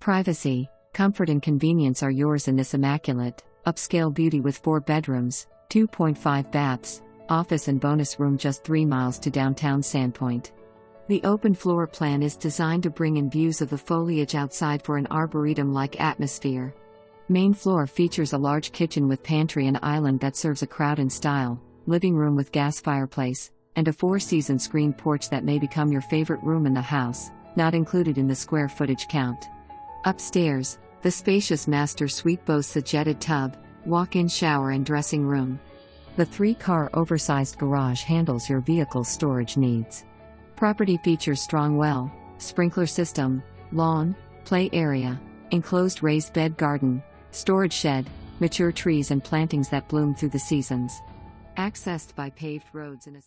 Privacy, comfort and convenience are yours in this immaculate, upscale beauty with 4 bedrooms, 2.5 baths, office and bonus room just 3 miles to downtown Sandpoint. The open floor plan is designed to bring in views of the foliage outside for an arboretum-like atmosphere. Main floor features a large kitchen with pantry and island that serves a crowd in style, living room with gas fireplace, and a 4-season screened porch that may become your favorite room in the house, not included in the square footage count. Upstairs, the spacious master suite boasts a jetted tub, walk-in shower and dressing room. The 3-car oversized garage handles your vehicle's storage needs. Property features strong well, sprinkler system, lawn, play area, enclosed raised bed garden, storage shed, mature trees and plantings that bloom through the seasons. Accessed by paved roads and a